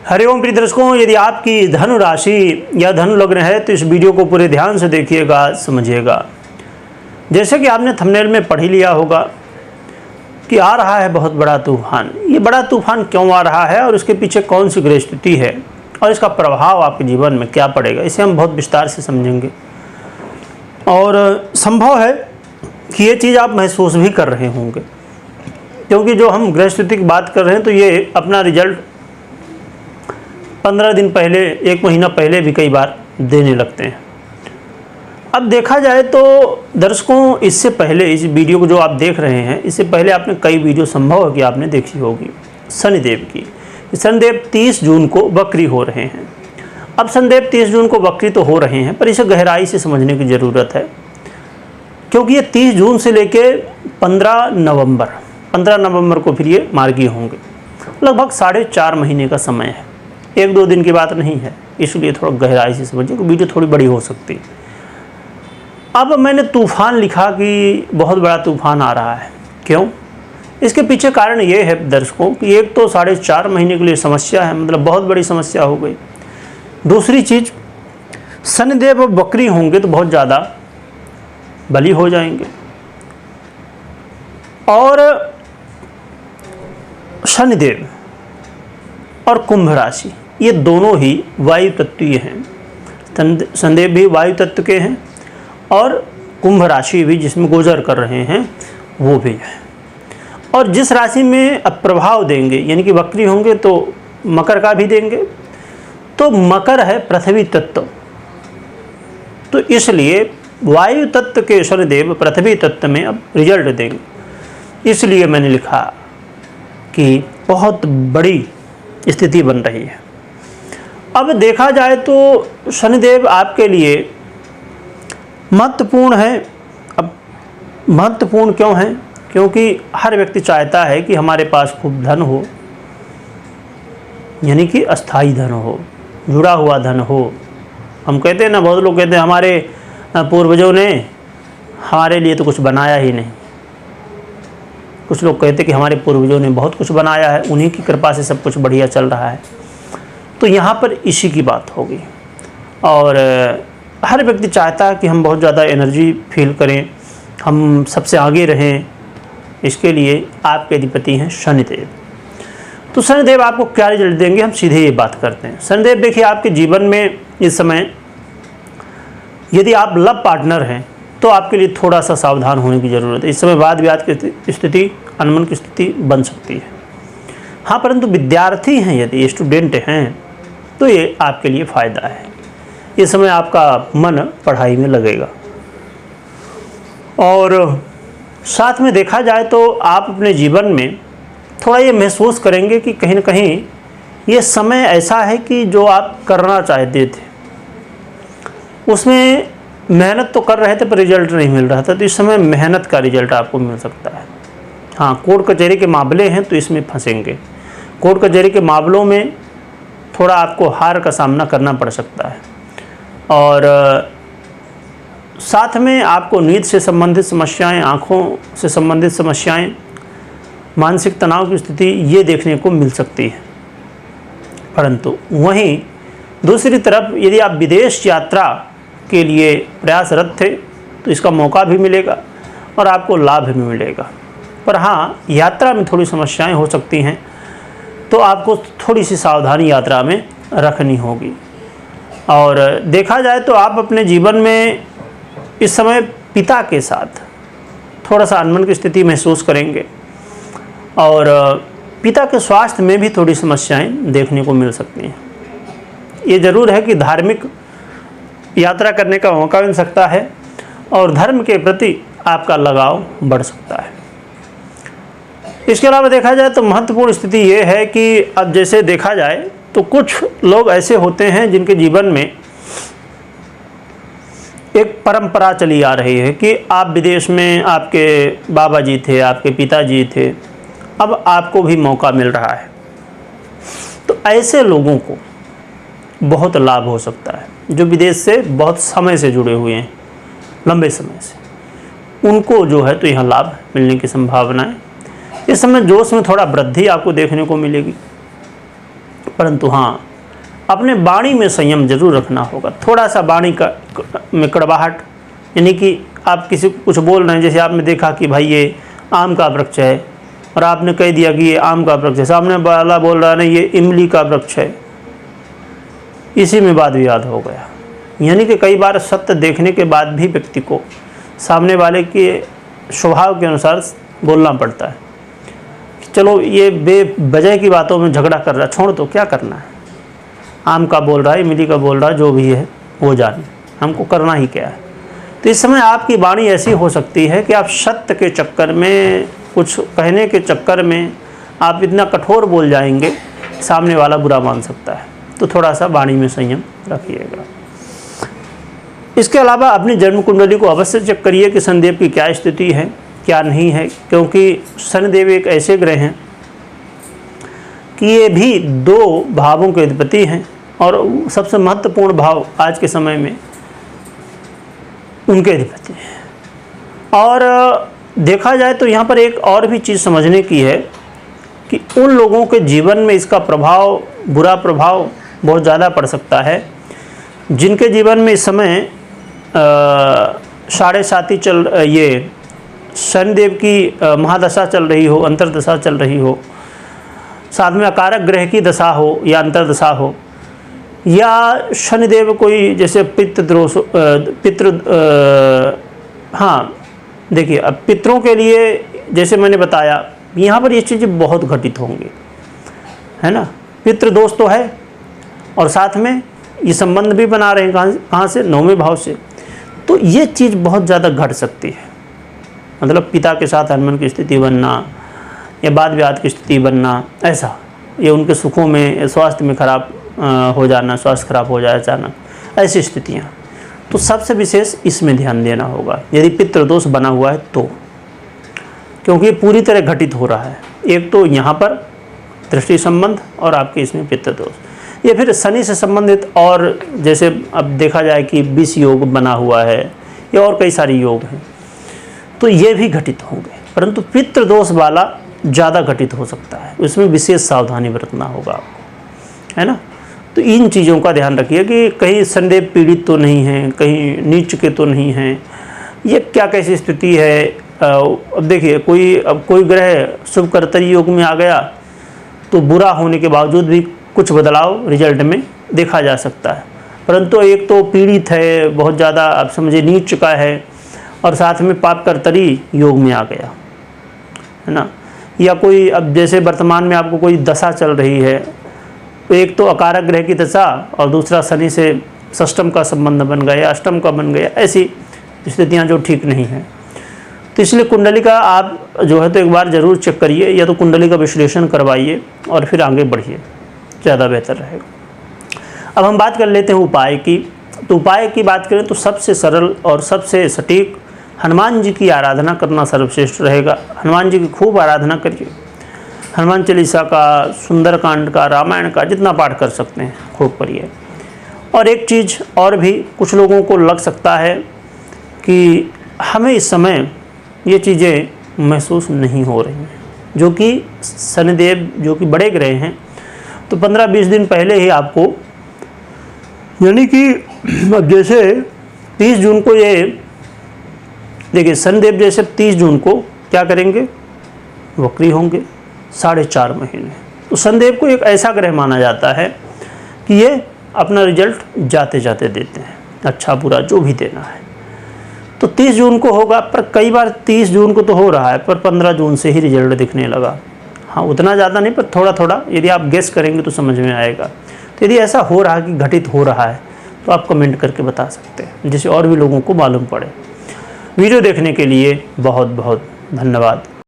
हरिओम प्रिय दर्शकों, यदि आपकी धनु राशि या धनु लग्न है तो इस वीडियो को पूरे ध्यान से देखिएगा, समझिएगा। जैसे कि आपने थंबनेल में पढ़ ही लिया होगा कि आ रहा है बहुत बड़ा तूफान। ये बड़ा तूफान क्यों आ रहा है और इसके पीछे कौन सी ग्रह स्थिति है और इसका प्रभाव आपके जीवन में क्या पड़ेगा, इसे हम बहुत विस्तार से समझेंगे। और संभव है कि ये चीज़ आप महसूस भी कर रहे होंगे, क्योंकि जो हम ग्रह स्थिति की बात कर रहे हैं तो ये अपना रिजल्ट 15 दिन पहले, 1 महीना पहले भी कई बार देने लगते हैं। अब देखा जाए तो दर्शकों, इससे पहले इस वीडियो को जो आप देख रहे हैं, इससे पहले आपने कई वीडियो संभव है कि आपने देखी होगी शनिदेव की। शनिदेव 30 जून को वक्री हो रहे हैं। अब शनिदेव 30 जून को वक्री तो हो रहे हैं, पर इसे गहराई से समझने की ज़रूरत है, क्योंकि ये 30 जून से लेके 15 नवंबर को फिर ये मार्गी होंगे। लगभग 4.5 महीने का समय है, 1-2 दिन की बात नहीं है, इसलिए थोड़ा गहराई से समझिए, वीडियो थोड़ी बड़ी हो सकती है। अब मैंने तूफ़ान लिखा कि बहुत बड़ा तूफ़ान आ रहा है, क्यों? इसके पीछे कारण ये है दर्शकों कि एक तो 4.5 महीने के लिए समस्या है, मतलब बहुत बड़ी समस्या हो गई। दूसरी चीज़, शनिदेव अब वक्री होंगे तो बहुत ज़्यादा बली हो जाएंगे। और शनिदेव और कुंभ राशि, ये दोनों ही वायु तत्वीय हैं। शनिदेव भी वायु तत्व के हैं और कुंभ राशि भी जिसमें गोचर कर रहे हैं वो भी है। और जिस राशि में अब प्रभाव देंगे, यानी कि वक्री होंगे तो मकर का भी देंगे, तो मकर है पृथ्वी तत्व, तो इसलिए वायु तत्व के शनिदेव पृथ्वी तत्व में अब रिजल्ट देंगे। इसलिए मैंने लिखा कि बहुत बड़ी स्थिति बन रही है। अब देखा जाए तो शनिदेव आपके लिए महत्वपूर्ण है। अब महत्वपूर्ण क्यों है? क्योंकि हर व्यक्ति चाहता है कि हमारे पास खूब धन हो, यानी कि अस्थाई धन हो, जुड़ा हुआ धन हो। हम कहते हैं ना, बहुत लोग कहते हैं हमारे पूर्वजों ने हमारे लिए तो कुछ बनाया ही नहीं। कुछ लोग कहते हैं कि हमारे पूर्वजों ने बहुत कुछ बनाया है, उन्हीं की कृपा से सब कुछ बढ़िया चल रहा है। तो यहाँ पर इसी की बात होगी। और हर व्यक्ति चाहता है कि हम बहुत ज़्यादा एनर्जी फील करें, हम सबसे आगे रहें। इसके लिए आपके अधिपति हैं शनिदेव। तो शनिदेव आपको क्या रिजल्ट देंगे, हम सीधे ये बात करते हैं। शनिदेव देखिए, आपके जीवन में इस समय यदि आप लव पार्टनर हैं तो आपके लिए थोड़ा सा सावधान होने की ज़रूरत है। इस समय वाद विवाद की स्थिति, अनबन की स्थिति बन सकती है। हाँ, परंतु विद्यार्थी हैं, यदि स्टूडेंट हैं तो ये आपके लिए फ़ायदा है। इस समय आपका मन पढ़ाई में लगेगा। और साथ में देखा जाए तो आप अपने जीवन में थोड़ा ये महसूस करेंगे कि कहीं ना कहीं ये समय ऐसा है कि जो आप करना चाहते थे उसमें मेहनत तो कर रहे थे पर रिजल्ट नहीं मिल रहा था, तो इस समय मेहनत का रिजल्ट आपको मिल सकता है। हाँ, कोर्ट कचहरी के मामले हैं तो इसमें फंसेंगे। कोर्ट कचहरी के मामलों में थोड़ा आपको हार का सामना करना पड़ सकता है। और साथ में आपको नींद से संबंधित समस्याएं, आँखों से संबंधित समस्याएं, मानसिक तनाव की स्थिति ये देखने को मिल सकती है। परंतु वहीं दूसरी तरफ यदि आप विदेश यात्रा के लिए प्रयासरत थे तो इसका मौका भी मिलेगा और आपको लाभ भी मिलेगा। पर हाँ, यात्रा में थोड़ी समस्याएं हो सकती हैं, तो आपको थोड़ी सी सावधानी यात्रा में रखनी होगी। और देखा जाए तो आप अपने जीवन में इस समय पिता के साथ थोड़ा सा अनबन की स्थिति महसूस करेंगे और पिता के स्वास्थ्य में भी थोड़ी समस्याएं देखने को मिल सकती हैं। ये ज़रूर है कि धार्मिक यात्रा करने का मौका मिल सकता है और धर्म के प्रति आपका लगाव बढ़ सकता है। इसके अलावा देखा जाए तो महत्वपूर्ण स्थिति ये है कि अब जैसे देखा जाए तो कुछ लोग ऐसे होते हैं जिनके जीवन में एक परंपरा चली आ रही है कि आप विदेश में, आपके बाबा जी थे, आपके पिताजी थे, अब आपको भी मौका मिल रहा है। तो ऐसे लोगों को बहुत लाभ हो सकता है, जो विदेश से बहुत समय से जुड़े हुए हैं, लंबे समय से, उनको जो है तो यहाँ लाभ मिलने की संभावना है। इस समय जोश में थोड़ा वृद्धि आपको देखने को मिलेगी। परंतु हाँ, अपने वाणी में संयम जरूर रखना होगा। थोड़ा सा वाणी में कड़वाहट, यानी कि आप किसी को कुछ बोल रहे हैं, जैसे आपने देखा कि भाई ये आम का वृक्ष है और आपने कह दिया कि ये आम का वृक्ष है, सामने वाला बोल रहा है नहीं ये इमली का वृक्ष है, इसी में वाद विवाद हो गया। यानी कि कई बार सत्य देखने के बाद भी व्यक्ति को सामने वाले के स्वभाव के अनुसार बोलना पड़ता है। चलो ये बेवजह की बातों में झगड़ा कर रहा, छोड़ दो, क्या करना है। आम का बोल रहा है, इमली का बोल रहा है, जो भी है वो जाने, हमको करना ही क्या है। तो इस समय आपकी वाणी ऐसी हो सकती है कि आप सत्य के चक्कर में, कुछ कहने के चक्कर में आप इतना कठोर बोल जाएंगे, सामने वाला बुरा मान सकता है। तो थोड़ा सा वाणी में संयम रखिएगा। इसके अलावा अपनी जन्म कुंडली को अवश्य चेक करिए कि शनिदेव की क्या स्थिति है, क्या नहीं है, क्योंकि शनिदेव एक ऐसे ग्रह हैं कि ये भी 2 भावों के अधिपति हैं और सबसे महत्वपूर्ण भाव आज के समय में उनके अधिपति हैं। और देखा जाए तो यहाँ पर एक और भी चीज़ समझने की है कि उन लोगों के जीवन में इसका प्रभाव, बुरा प्रभाव बहुत ज़्यादा पड़ सकता है जिनके जीवन में इस समय 7.5 ये शनिदेव की महादशा चल रही हो, अंतर्दशा चल रही हो, साथ में अकारक ग्रह की दशा हो या अंतर्दशा हो, या शनिदेव कोई जैसे हाँ देखिए, अब पितरों के लिए जैसे मैंने बताया यहाँ पर ये चीज़ें बहुत घटित होंगी, है ना। पितृ दोष तो है और साथ में ये संबंध भी बना रहे हैं कहाँ से, 9वें भाव से। तो ये चीज़ बहुत ज़्यादा घट सकती है, मतलब पिता के साथ अनबन की स्थिति बनना या वाद विवाद की स्थिति बनना, ऐसा, ये उनके सुखों में, स्वास्थ्य में खराब हो जाना, स्वास्थ्य खराब हो जाए अचानक, ऐसी स्थितियाँ। तो सबसे विशेष इसमें ध्यान देना होगा यदि पितृदोष बना हुआ है तो, क्योंकि ये पूरी तरह घटित हो रहा है। एक तो यहाँ पर दृष्टि संबंध और आपके इसमें पितृदोष, ये फिर शनि से संबंधित, और जैसे अब देखा जाए कि 20 योग बना हुआ है या और कई सारे योग हैं, तो ये भी घटित होंगे, परंतु पितृदोष वाला ज़्यादा घटित हो सकता है, उसमें विशेष सावधानी बरतना होगा आपको, है ना। तो इन चीज़ों का ध्यान रखिए कि कहीं शनिदेव पीड़ित तो नहीं है, कहीं नीच के तो नहीं हैं, ये क्या कैसी स्थिति है। अब देखिए कोई ग्रह शुभ कर्तरी योग में आ गया तो बुरा होने के बावजूद भी कुछ बदलाव रिजल्ट में देखा जा सकता है, परंतु एक तो पीड़ित है बहुत ज़्यादा, आप समझिए नीच का है, और साथ में पाप कर्तरी योग में आ गया, है ना। या कोई अब जैसे वर्तमान में आपको कोई दशा चल रही है, तो एक तो अकारक ग्रह की दशा और दूसरा शनि से षष्टम का संबंध बन गया, अष्टम का बन गया, ऐसी स्थितियां जो ठीक नहीं है। तो इसलिए कुंडली का आप जो है तो एक बार ज़रूर चेक करिए, या तो कुंडली का विश्लेषण करवाइए और फिर आगे बढ़िए, ज़्यादा बेहतर रहेगा। अब हम बात कर लेते हैं उपाय की। तो उपाय की बात करें तो सबसे सरल और सबसे सटीक हनुमान जी की आराधना करना सर्वश्रेष्ठ रहेगा। हनुमान जी की खूब आराधना करिए, हनुमान चालीसा का, सुंदरकांड का, रामायण का जितना पाठ कर सकते हैं खूब करिए। और एक चीज़ और भी कुछ लोगों को लग सकता है कि हमें इस समय ये चीज़ें महसूस नहीं हो रही हैं, जो कि शनिदेव जो कि बड़े ग्रह हैं, तो 15-20 दिन पहले ही आपको, यानी कि जैसे 30 जून को ये देखिए शनिदेव जैसे 30 जून को क्या करेंगे, वक्री होंगे 4.5 महीने। तो शनिदेव को एक ऐसा ग्रह माना जाता है कि ये अपना रिजल्ट जाते जाते देते हैं, अच्छा बुरा जो भी देना है। तो 30 जून को होगा, पर कई बार 30 जून को तो हो रहा है, पर 15 जून से ही रिजल्ट दिखने लगा। हाँ उतना ज़्यादा नहीं, पर थोड़ा थोड़ा यदि आप गेस करेंगे तो समझ में आएगा। तो यदि ऐसा हो रहा है कि घटित हो रहा है तो आप कमेंट करके बता सकते हैं, जिससे और भी लोगों को मालूम पड़े। वीडियो देखने के लिए बहुत बहुत धन्यवाद।